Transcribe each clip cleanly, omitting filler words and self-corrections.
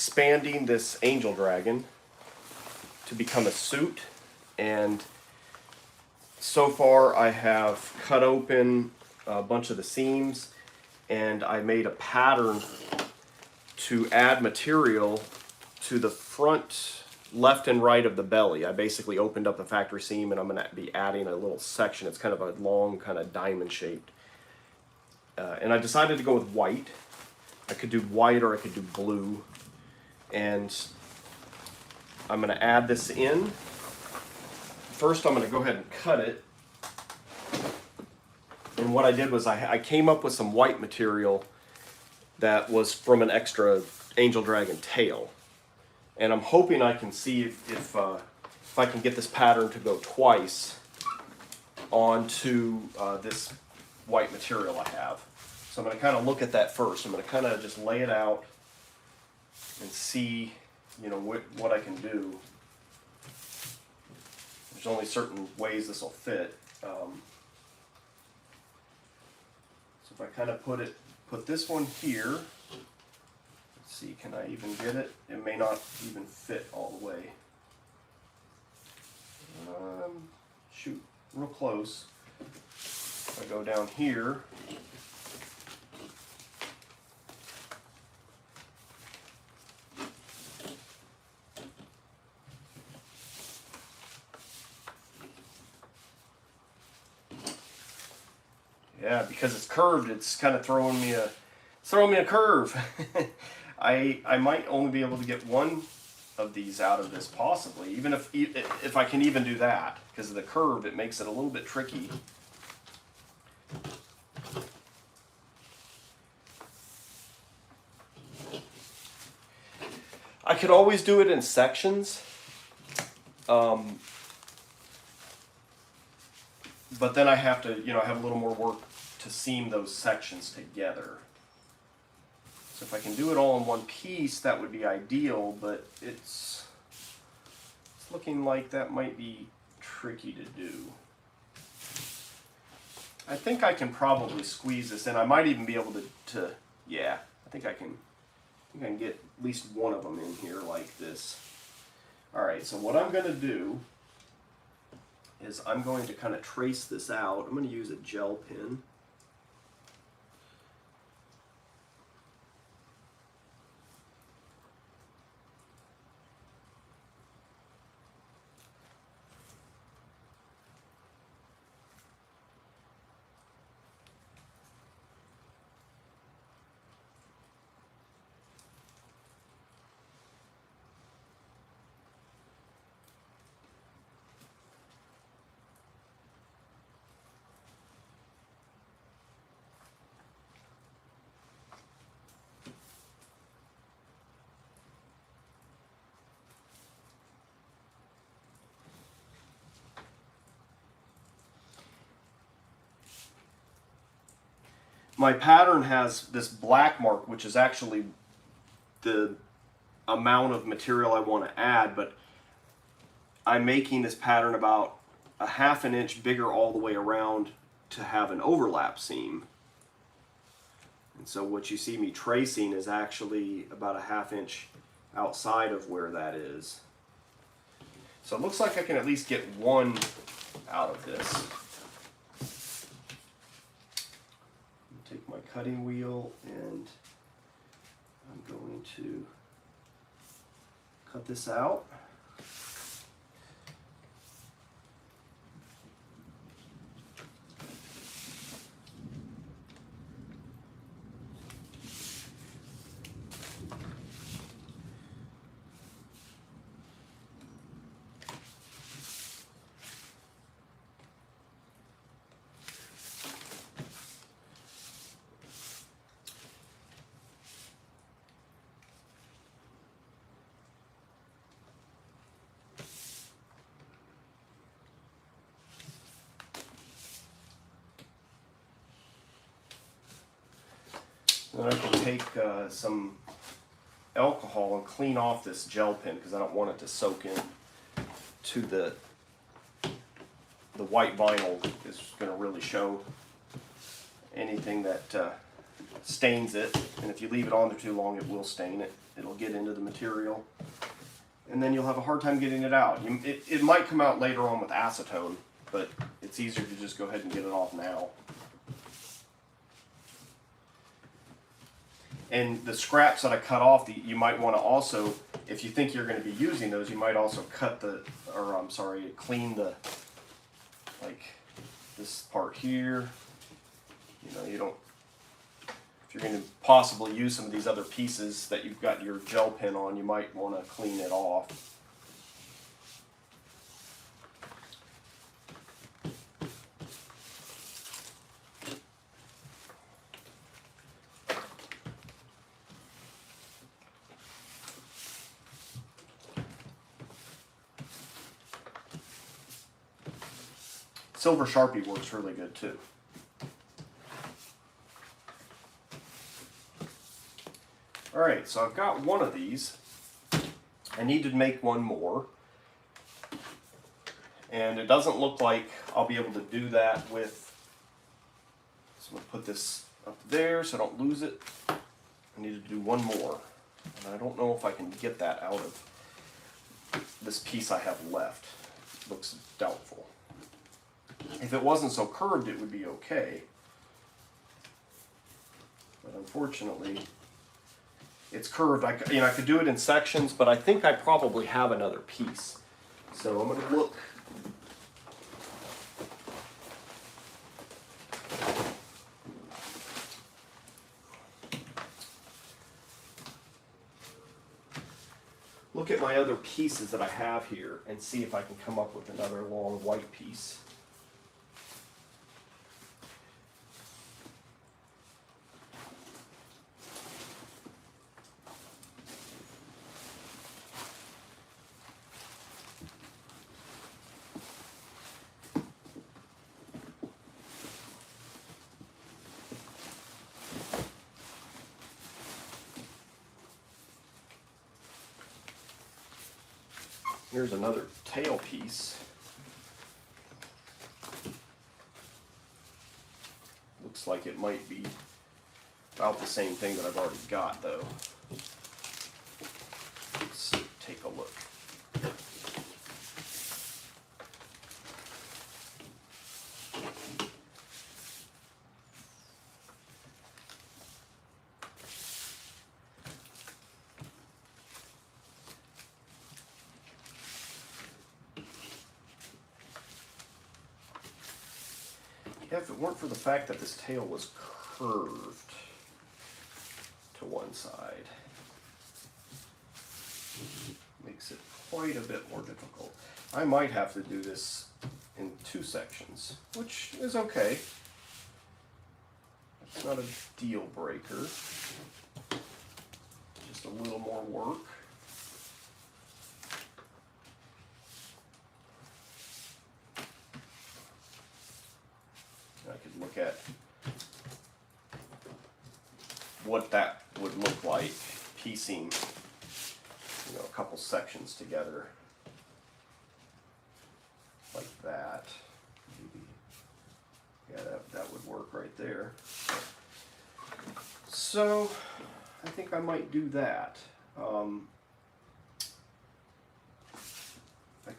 Expanding this angel dragon to become a suit, and so far I have cut open a bunch of the seams and I made a pattern to add material to the front left and right of the belly. I basically opened up the factory seam and I'm going to be adding a little section. It's kind of a long kind of diamond shaped, and I decided to go with white. I could do white or I could do blue, and I'm going to add this in. First I'm going to go ahead and cut it, and what I did was I came up with some white material that was from an extra angel dragon tail, and I'm hoping I can see if I can get this pattern to go twice onto this white material I have. So I'm going to kind of look at that first. I'm going to kind of just lay it out and see, what I can do. There's only certain ways this will fit. So if I kind of put this one here, let's see, can I even get it? It may not even fit all the way. Shoot, real close. If I go down here, yeah, because it's curved, it's kind of throwing me a curve. I might only be able to get one of these out of this, possibly, even if I can even do that, because of the curve. It makes it a little bit tricky. I could always do it in sections, but then I have to, have a little more work to seam those sections together. So if I can do it all in one piece, that would be ideal, but it's looking like that might be tricky to do. I think I can probably squeeze this in. I might even be able to yeah, I think I can get at least one of them in here like this. Alright, so what I'm going to do is I'm going to kind of trace this out. I'm going to use a gel pen. My pattern has this black mark, which is actually the amount of material I want to add, but I'm making this pattern about a ½ an inch bigger all the way around to have an overlap seam. And so what you see me tracing is actually about a ½ inch outside of where that is. So it looks like I can at least get one out of this. Take my cutting wheel and I'm going to cut this out. Then I can take some alcohol and clean off this gel pen because I don't want it to soak in to the white vinyl. Is going to really show anything that stains it, and if you leave it on there too long, it will stain it. It'll get into the material, and then you'll have a hard time getting it out. It might come out later on with acetone, but it's easier to just go ahead and get it off now. And the scraps that I cut off, you might want to also, if you think you're going to be using those, you might also clean the, like this part here. You know, you don't, if you're going to possibly use some of these other pieces that you've got your gel pen on, you might want to clean it off. Silver Sharpie works really good too. Alright, so I've got one of these. I need to make one more. And it doesn't look like I'll be able to do that with, so I'm going to put this up there so I don't lose it. I need to do one more. And I don't know if I can get that out of this piece I have left. It looks doubtful. If it wasn't so curved, it would be okay. But unfortunately, it's curved. I could do it in sections, but I think I probably have another piece. So I'm going to look. Look at my other pieces that I have here and see if I can come up with another long white piece. Here's another tail piece. Looks like it might be about the same thing that I've already got, though. Let's take a look. Yeah, if it weren't for the fact that this tail was curved to one side, makes it quite a bit more difficult. I might have to do this in 2 sections, which is okay. It's not a deal breaker, just a little more work. I could look at what that would look like piecing, a couple sections together like that. Maybe, yeah, that would work right there. So I think I might do that. I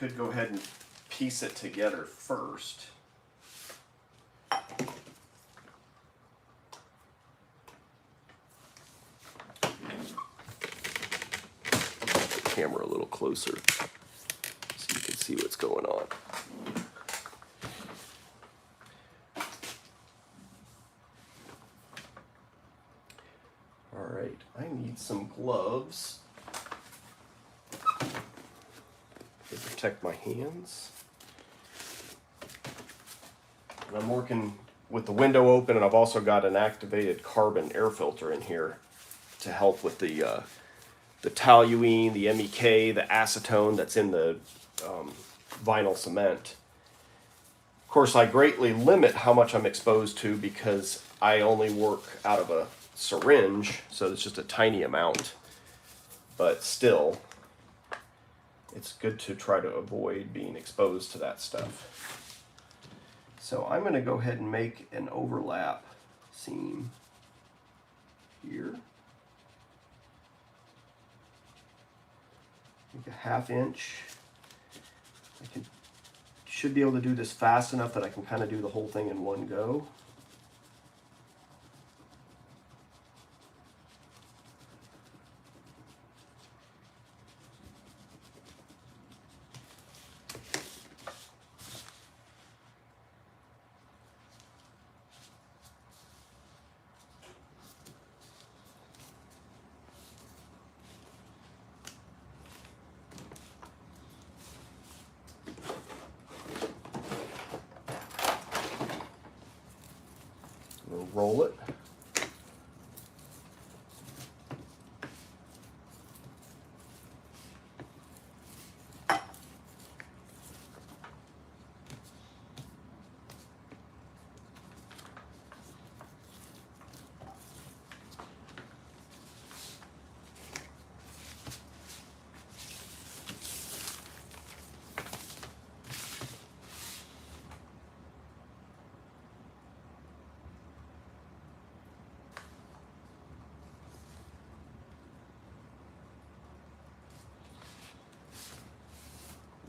could go ahead and piece it together first. Camera a little closer so you can see what's going on. All right, I need some gloves to protect my hands. And I'm working with the window open, and I've also got an activated carbon air filter in here to help with the toluene, the MEK, the acetone that's in the vinyl cement. Of course, I greatly limit how much I'm exposed to because I only work out of a syringe, so it's just a tiny amount. But still, it's good to try to avoid being exposed to that stuff. So I'm going to go ahead and make an overlap seam. here. Like a 1/2 inch. Should be able to do this fast enough that I can kind of do the whole thing in one go. We'll roll it.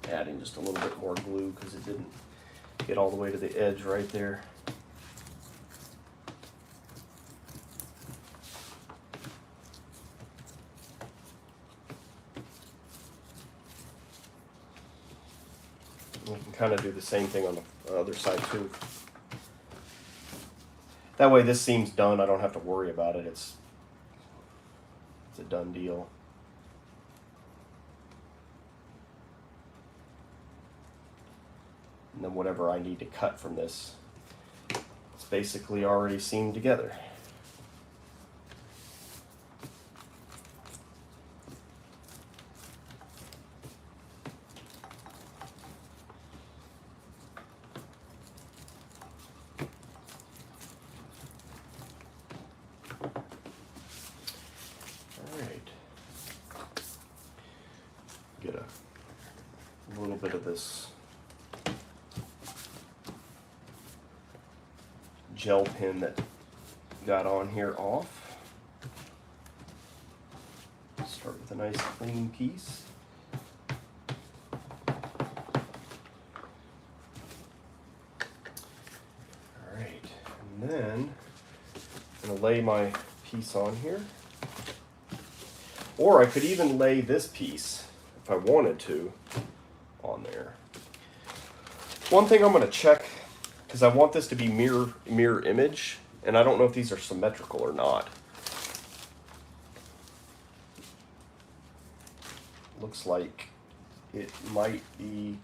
Adding just a little bit more glue because it didn't get all the way to the edge right there. We can kind of do the same thing on the other side too. That way this seam's done, I don't have to worry about it. It's a done deal. And then whatever I need to cut from this, it's basically already seamed together. All right. Get a little bit of this gel pin that got on here off. Start with a nice clean piece. All right, and then I'm gonna lay my piece on here. Or I could even lay this piece, if I wanted to, on there. One thing I'm gonna check, because I want this to be mirror image, and I don't know if these are symmetrical or not. Looks like it might be.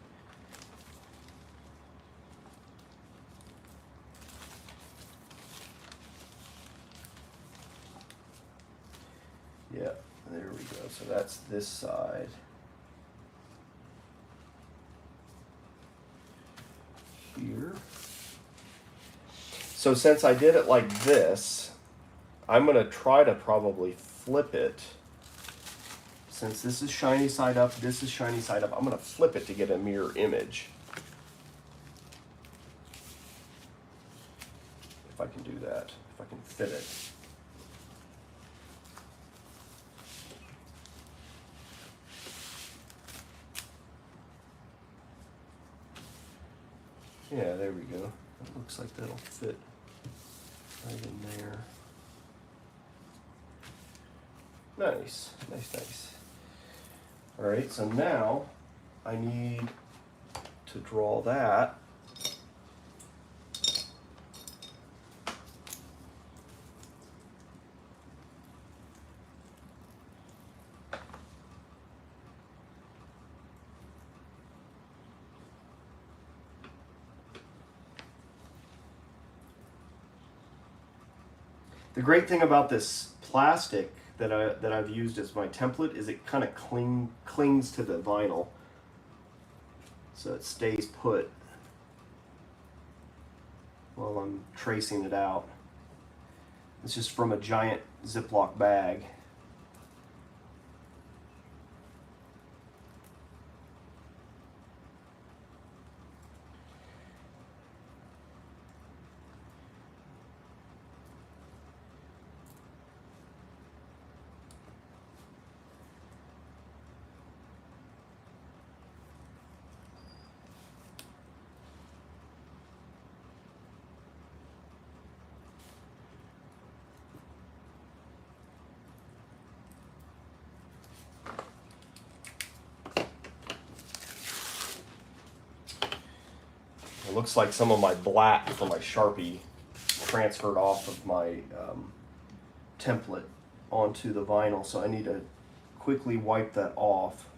Yeah, there we go. So that's this side. Here. So since I did it like this, I'm going to try to probably flip it. Since this is shiny side up, this is shiny side up, I'm going to flip it to get a mirror image. If I can do that, if I can fit it. Yeah, there we go. It looks like that'll fit right in there. Nice, nice, nice. All right, so now I need to draw that. The great thing about this plastic that I've used as my template is it kind of clings to the vinyl, so it stays put while I'm tracing it out. It's just from a giant Ziploc bag. It looks like some of my black for my Sharpie transferred off of my template onto the vinyl, so I need to quickly wipe that off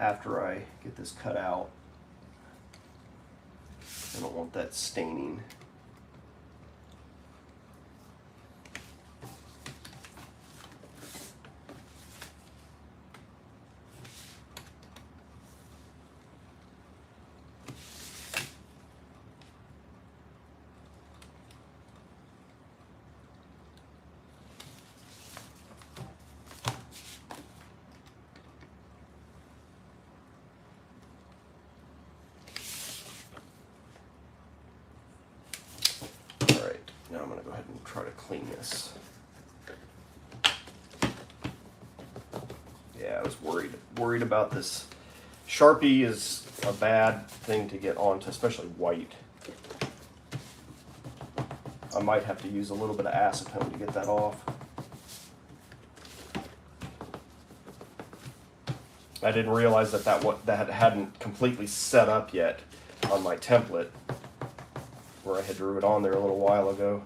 after I get this cut out. I don't want that staining. Now I'm going to go ahead and try to clean this. Yeah, I was worried about this. Sharpie is a bad thing to get onto, especially white. I might have to use a little bit of acetone to get that off. I didn't realize that hadn't completely set up yet on my template, where I had drew it on there a little while ago.